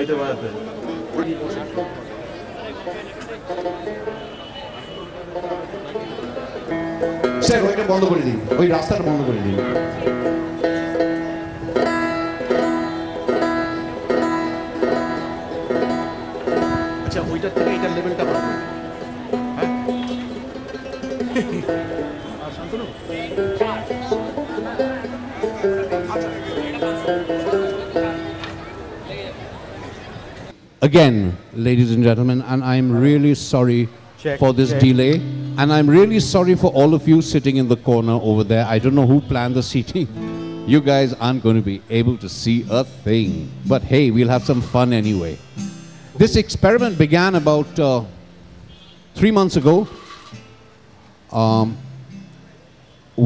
বাড়িতে বাড়াতে স্যার ওইটা বন্ধ করে দিন, ওই রাস্তাটা বন্ধ করে দিন। আচ্ছা ওইটার থেকে এটার লেভেলটা বাড়বে। হ্যাঁ Shantanu Again, ladies and gentlemen, and I'm really sorry for this delay, and I'm really sorry for all of you sitting in the corner over there. I don't know who planned the seating. You guys aren't going to be able to see a thing, but hey, we'll have some fun anyway. This experiment began about 3 months ago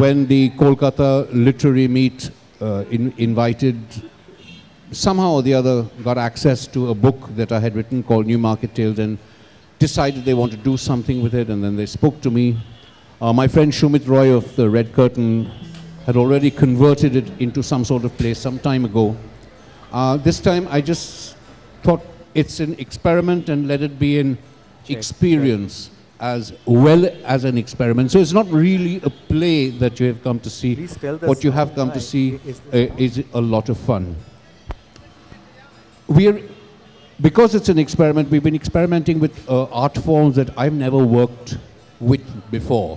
when the Kolkata Literary Meet invited, somehow or the other, got access to a book that I had written called New Market Tales and decided they want to do something with it, and then they spoke to me. My friend Shumit Roy of the Red Curtain had already converted it into some sort of place some time ago. This time I just thought it's an experiment and let it be an experience as well as an experiment. So it's not really a play that you have come to see. What you have come to see is a lot of fun. Because it's an experiment, we've been experimenting with art forms that I've never worked with before.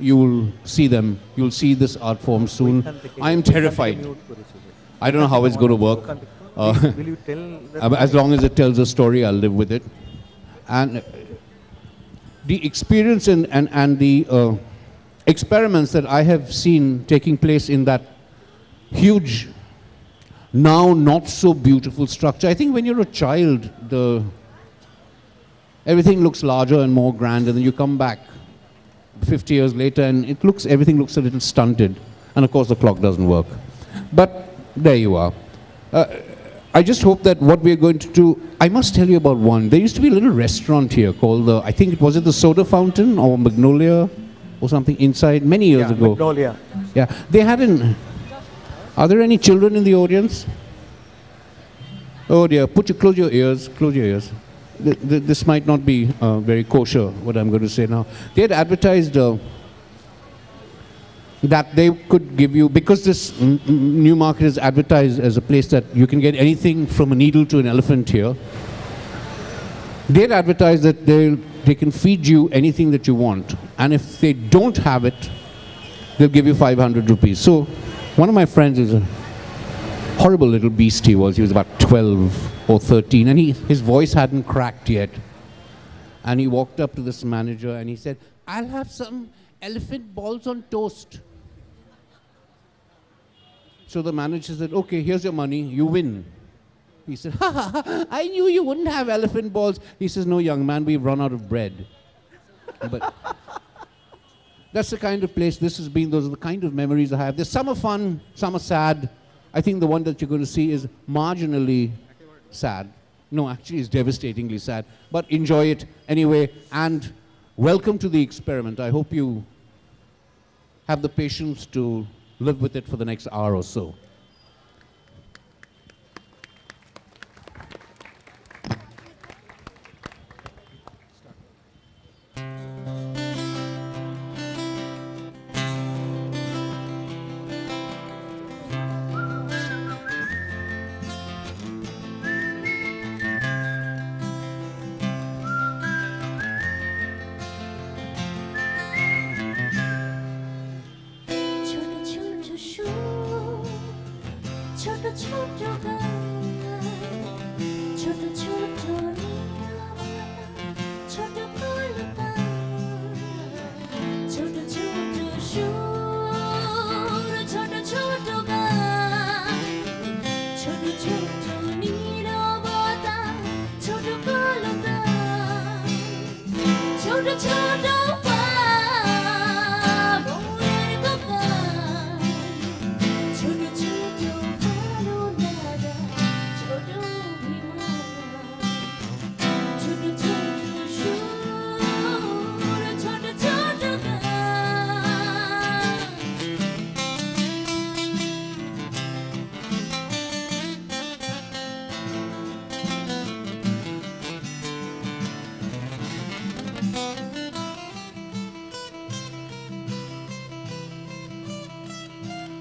You'll see them. You'll see this art form soon. I'm terrified. I don't know how it's going to work. will you tell As long as it tells a story, I'll live with it. And the experience and the experiments that I have seen taking place in that huge, now not so beautiful structure. I think when you're a child, everything looks larger and more grand, and then you come back 50 years later and everything looks a little stunted. And of course the clock doesn't work. But there you are. I just hope that what we're going to do, I must tell you about one. There used to be a little restaurant here called I think it was the Soda Fountain or Magnolia or something inside many years ago. Magnolia. Yeah, they had Are there any children in the audience? Oh dear, close your ears, close your ears. This might not be very kosher, what I'm going to say now. They had advertised that they could give you, because this new market is advertised as a place that you can get anything from a needle to an elephant here. They had advertised that they can feed you anything that you want. And if they don't have it, they'll give you 500 rupees. So one of my friends is a horrible little beast he was. He was about 12 or 13, and his voice hadn't cracked yet. And he walked up to this manager and he said, "I'll have some elephant balls on toast." So the manager said, "Okay, here's your money, you win." He said, "Ha ha ha, I knew you wouldn't have elephant balls." He says, "No, young man, we've run out of bread." But that's the kind of place this has been. Those are the kind of memories I have. There's some are fun, some are sad. I think the one that you're going to see is marginally sad. No, actually it's devastatingly sad. But enjoy it anyway, and welcome to the experiment. I hope you have the patience to live with it for the next hour or so.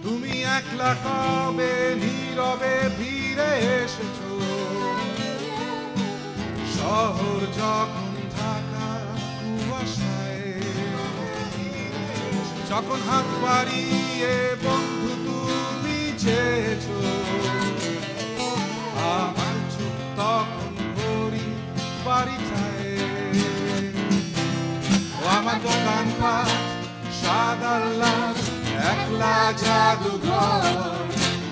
তুমি একলা কবে নীরবে ফিরে এসেছো শহর যখন ঢাকা কুয়াশায় যখন হাত বাড়িয়ে বন্ধু তুমি চেয়েছো আমার চোখ তখন ভরি বাড়িটায় ও আমার দোকানপাট সাদা লাল একলা জাদুঘর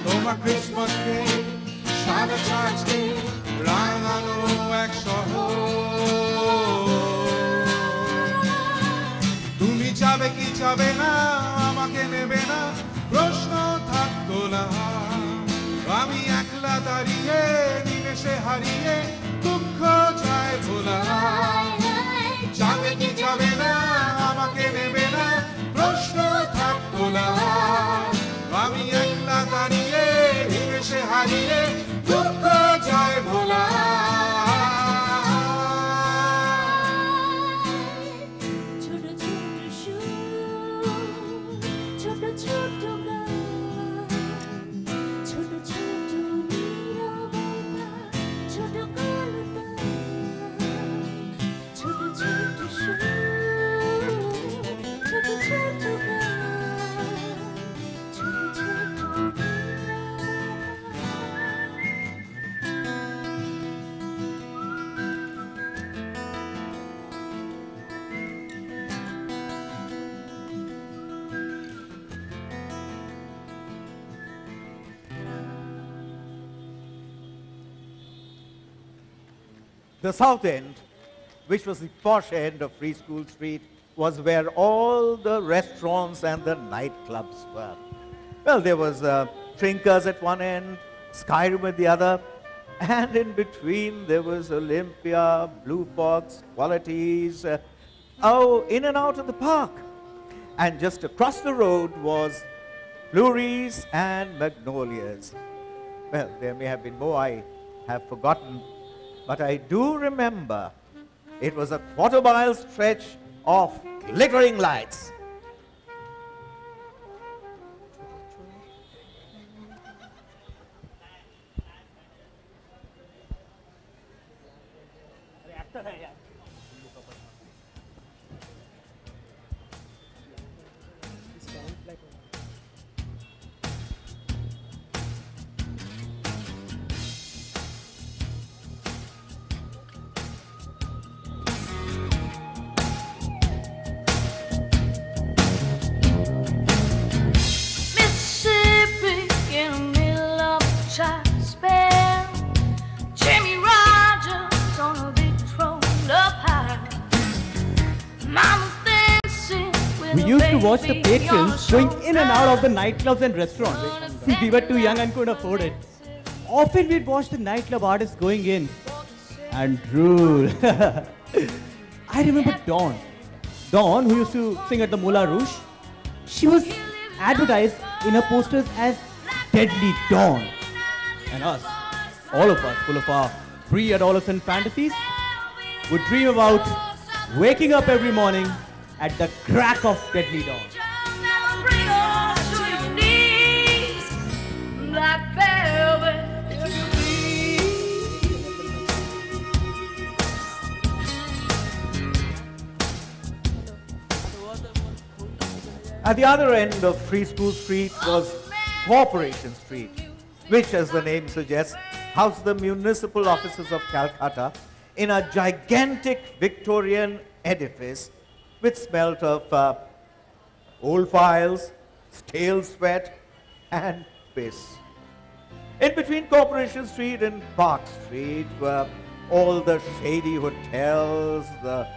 তোমার ক্রিসমাস কেক সাদা চার্চ কেক রাঙানো এক শহর তুমি যাবে কি যাবে না আমাকে নেবে না প্রশ্ন থাকতো না আমি একলা দাঁড়িয়ে নিমেষে হারিয়ে দুঃখ যায় ভোলা যাবে কি যাবে না আমাকে নেবে না প্রশ্ন থাকতো না আমি একলা দাঁড়িয়ে নিমেষে হারিয়ে দুঃখ যায় ভোলা The south end, which was the posh end of Free School Street, was where all the restaurants and the nightclubs were. Well, there was Trinkers at one end, Skyrim at the other, and in between there was Olympia, Blue Fox, Qualities, in and out of the park. And just across the road was Flurries and Magnolias. Well, there may have been more I have forgotten, but I do remember it was a quarter-mile stretch of glittering lights. We used to watch the patrons going in and out of the nightclubs and restaurants. We were too young and couldn't afford it. Often we'd watch the nightclub artists going in and drool. I remember Dawn. Dawn, who used to sing at the Moulin Rouge, she was advertised in her posters as Deadly Dawn. And us, all of us, full of our pre-adolescent fantasies, would dream about waking up every morning at the crack of deadly dawn. At the other end of Free School Street was Corporation Street, which, as the name suggests, housed the municipal offices of Calcutta in a gigantic Victorian edifice which smelt of old files, stale sweat, and piss. In between Corporation Street and Park Street were all the shady hotels, the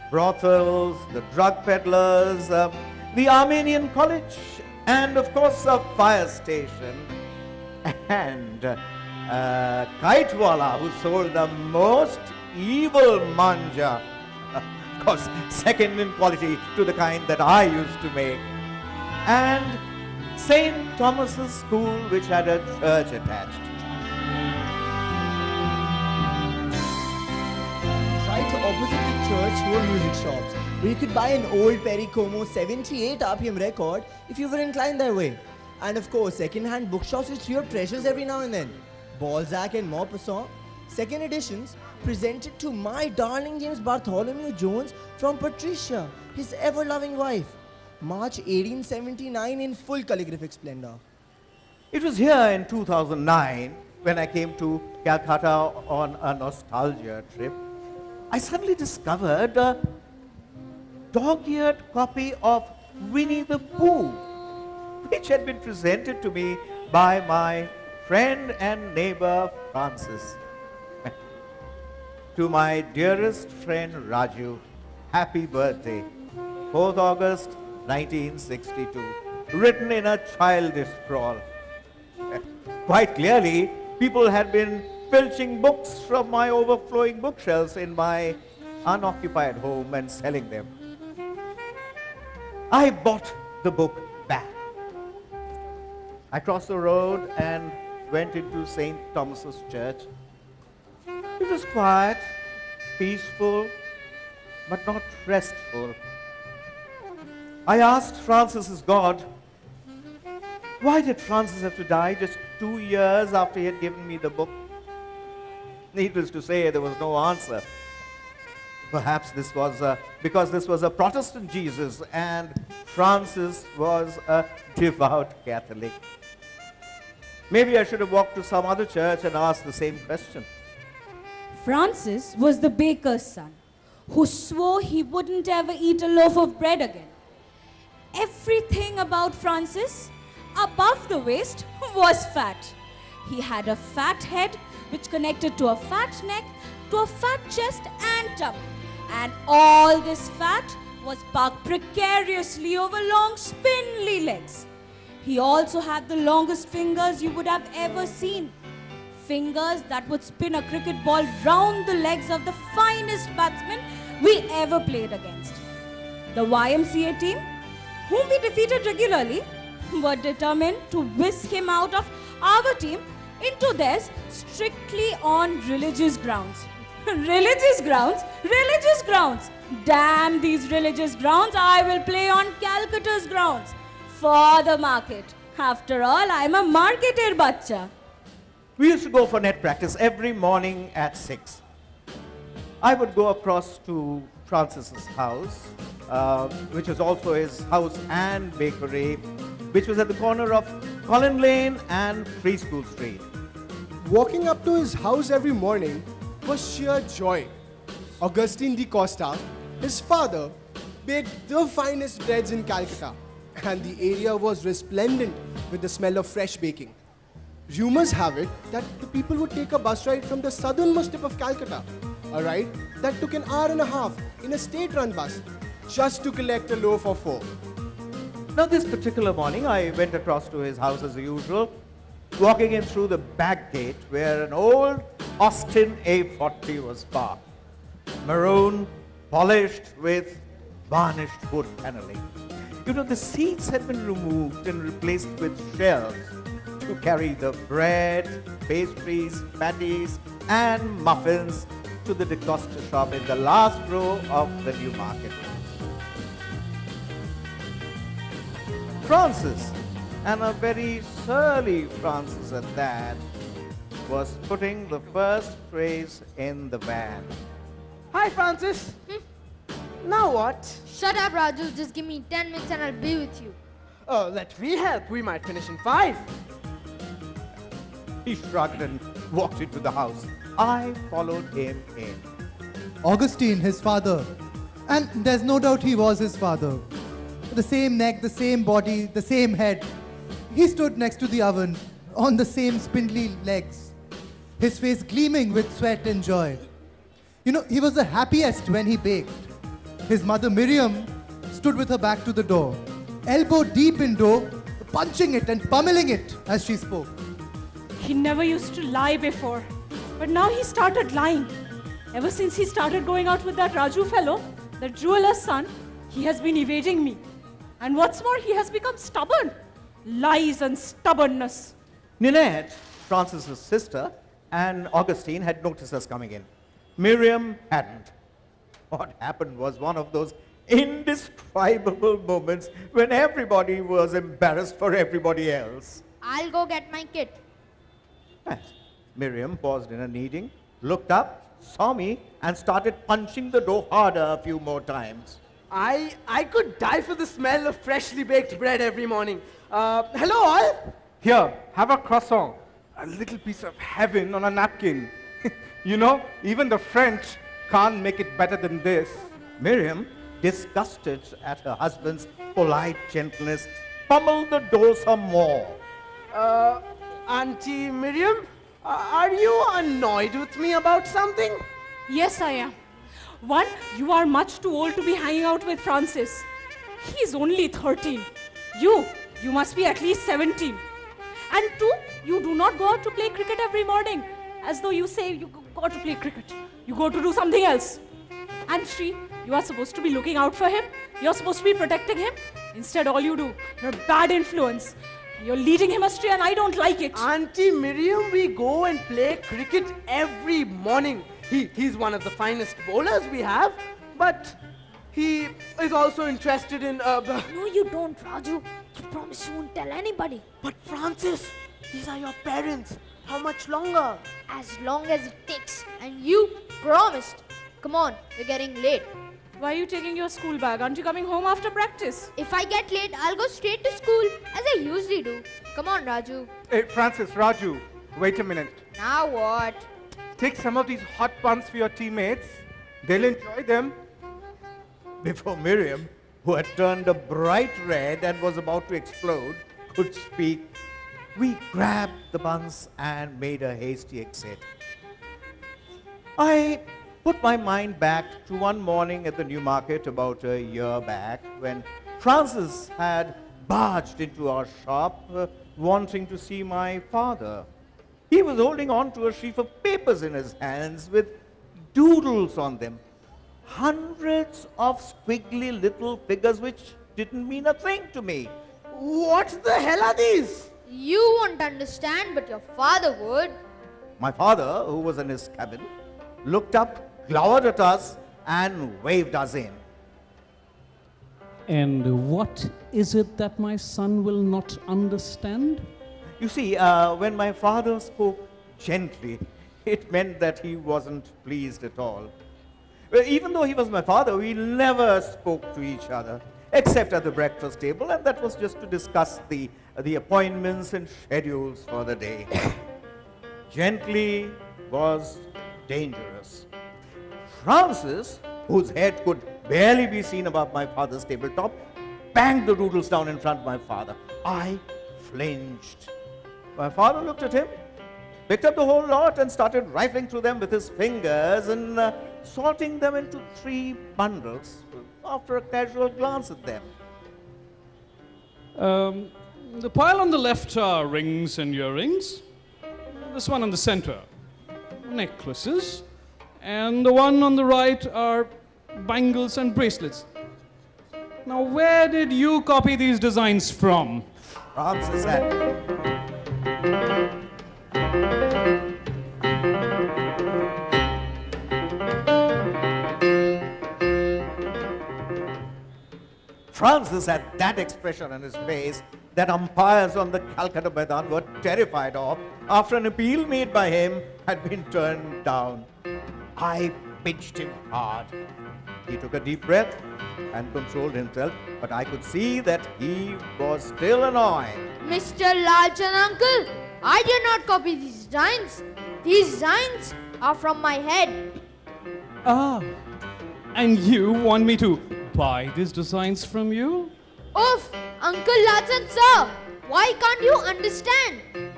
brothels, the drug peddlers, the Armenian College, and of course a fire station, and Kitewala, who sold the most evil manja, of course second in quality to the kind that I used to make, and St. Thomas's School, which had a church attached. Right opposite the church were music shops, where you could buy an old Perry Como 78 RPM record if you were inclined that way. And of course, second-hand bookshops which throw up treasures every now and then. Balzac and Maupassant, second editions, presented to my darling James Bartholomew Jones from Patricia, his ever-loving wife. March 1879 in full calligraphic splendor. It was here in 2009 when I came to Calcutta on a nostalgia trip. I suddenly discovered a dog-eared copy of Winnie the Pooh, which had been presented to me by my friend and neighbor Francis. To my dearest friend Raju, happy birthday, 4th August 1962, written in a childish scrawl. Quite clearly, people had been filching books from my overflowing bookshelves in my unoccupied home and selling them. I bought the book back. I crossed the road and went into St. Thomas's Church. It was quiet, peaceful, but not restful. I asked Francis's God, why did Francis have to die just 2 years after he had given me the book? Needless to say, there was no answer. Perhaps this was because this was a Protestant Jesus and Francis was a devout Catholic. Maybe I should have walked to some other church and asked the same question. Francis was the baker's son who swore he wouldn't ever eat a loaf of bread again. Everything about Francis, above the waist, was fat. He had a fat head which connected to a fat neck, to a fat chest and tummy. And all this fat was parked precariously over long spindly legs. He also had the longest fingers you would have ever seen. Fingers that would spin a cricket ball round the legs of the finest batsmen we ever played against. The YMCA team, whom we defeated regularly, were determined to whisk him out of our team into theirs strictly on religious grounds. Religious grounds? Religious grounds! Damn these religious grounds, I will play on Calcutta's grounds. For the market. After all, I'm a marketer bacha. We used to go for net practice every morning at 6. I would go across to Francis's house, which was also his house and bakery, which was at the corner of Collin Lane and Free School Street. Walking up to his house every morning was sheer joy. Augustine de Costa, his father, baked the finest breads in Calcutta, and the area was resplendent with the smell of fresh baking. Rumors have it that the people would take a bus ride from the southernmost tip of Calcutta, a ride that took an hour and a half in a state-run bus, just to collect a loaf or four. Now this particular morning, I went across to his house as usual, walking in through the back gate where an old Austin A40 was parked. Maroon, polished with varnished wood paneling. You know, the seats had been removed and replaced with shelves to carry the bread, pastries, patties, and muffins to the DeCosta shop in the last row of the new market. Francis, and a very surly Francis at that, was putting the first trays in the van. Hi, Francis. Now what? Shut up, Raju. Just give me 10 minutes and I'll be with you. Oh, let me help. We might finish in 5. He shrugged and walked into the house. I followed him in. Augustine, his father. And there's no doubt he was his father. The same neck, the same body, the same head. He stood next to the oven, on the same spindly legs, his face gleaming with sweat and joy. You know, he was the happiest when he baked. His mother Miriam stood with her back to the door, elbow deep in dough, punching it and pummeling it as she spoke. He never used to lie before, but now he started lying. Ever since he started going out with that Raju fellow, the jeweller's son, he has been evading me. And what's more, he has become stubborn. Lies and stubbornness. Ninette, Francis's sister, and Augustine had noticed us coming in. Miriam hadn't. What happened was one of those indescribable moments when everybody was embarrassed for everybody else. I'll go get my kit. Miriam paused in her kneading, looked up, saw me, and started punching the dough harder a few more times. I could die for the smell of freshly baked bread every morning. Hello all. Here, have a croissant. A little piece of heaven on a napkin. You know, even the French can't make it better than this. Miriam, disgusted at her husband's polite gentleness, pummeled the dough some more. Auntie Miriam, are you annoyed with me about something? Yes, I am. One, you are much too old to be hanging out with Francis. He's only 13. You must be at least 17. And two, you do not go out to play cricket every morning, as though you say you go to play cricket. You go to do something else. And three, you are supposed to be looking out for him. You're supposed to be protecting him. Instead, all you do, you're a bad influence. You're leading him astray and I don't like it. Auntie Miriam, we go and play cricket every morning. He's one of the finest bowlers we have, but he is also interested in... No, you don't, Raju. You promise you won't tell anybody. But Francis, these are your parents. How much longer? As long as it takes. And you promised. Come on, we're getting late. Why are you taking your school bag? Aren't you coming home after practice? If I get late, I'll go straight to school, as I usually do. Come on, Raju. Hey, Francis, Raju, wait a minute. Now what? Take some of these hot buns for your teammates. They'll enjoy them. Before Miriam, who had turned a bright red and was about to explode, could speak, we grabbed the buns and made a hasty exit. I put my mind back to one morning at the New Market about a year back when Francis had barged into our shop wanting to see my father. He was holding on to a sheaf of papers in his hands with doodles on them. Hundreds of squiggly little figures which didn't mean a thing to me. What the hell are these? You won't understand, but your father would. My father, who was in his cabin, looked up, glowered at us, and waved us in. And what is it that my son will not understand? You see, when my father spoke gently, it meant that he wasn't pleased at all. Even though he was my father, we never spoke to each other, except at the breakfast table, and that was just to discuss the appointments and schedules for the day. Gently was dangerous. Francis, whose head could barely be seen above my father's tabletop, banged the doodles down in front of my father. I flinched. My father looked at him, picked up the whole lot and started rifling through them with his fingers and sorting them into 3 bundles after a casual glance at them. The pile on the left are rings and earrings. This one in the center, necklaces. And the one on the right are bangles and bracelets. Now, where did you copy these designs from? Francis had... Francis had that expression on his face that umpires on the Calcutta Maidan were terrified of after an appeal made by him had been turned down. I pinched him hard. He took a deep breath and controlled himself, but I could see that he was still annoyed. Mr. Lachan uncle, I did not copy these designs. These designs are from my head. Ah, and you want me to buy these designs from you? Oof, Uncle Lachan sir, why can't you understand?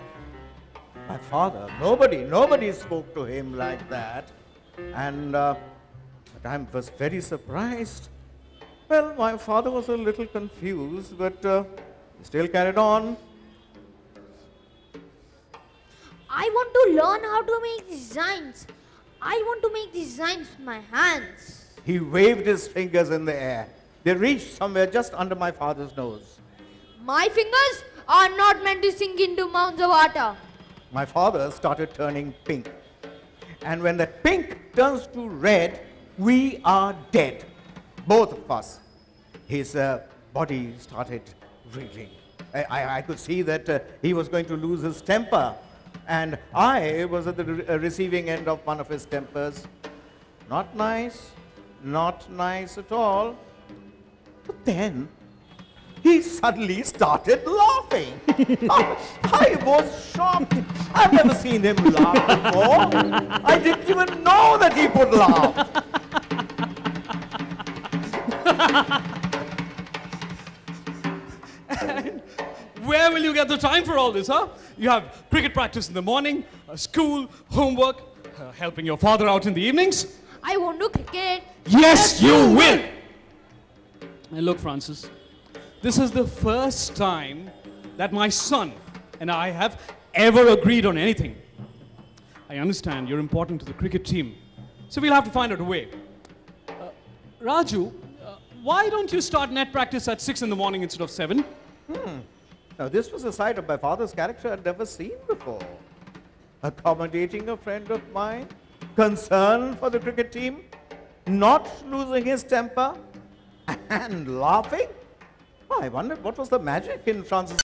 My father, nobody spoke to him like that. And but I was very surprised. Well, my father was a little confused, but he still carried on. I want to learn how to make designs. I want to make designs with my hands. He waved his fingers in the air. They reached somewhere just under my father's nose. My fingers are not meant to sink into mounds of water. My father started turning pink. And when that pink turns to red, we are dead. both of us. His body started reeling. I could see that he was going to lose his temper. And I was at the receiving end of one of his tempers. Not nice at all. But then, he suddenly started laughing. I was shocked. I've never seen him laugh before. I didn't even know that he could laugh. And where will you get the time for all this, huh? You have cricket practice in the morning, school, homework, helping your father out in the evenings. I won't do cricket. Yes, you will! And look, Francis, this is the first time that my son and I have ever agreed on anything. I understand you're important to the cricket team, so we'll have to find out a way. Raju, why don't you start net practice at 6 in the morning instead of 7? Now, this was a side of my father's character I'd never seen before. Accommodating a friend of mine, concern for the cricket team, not losing his temper, and laughing. I wondered what was the magic in Francis.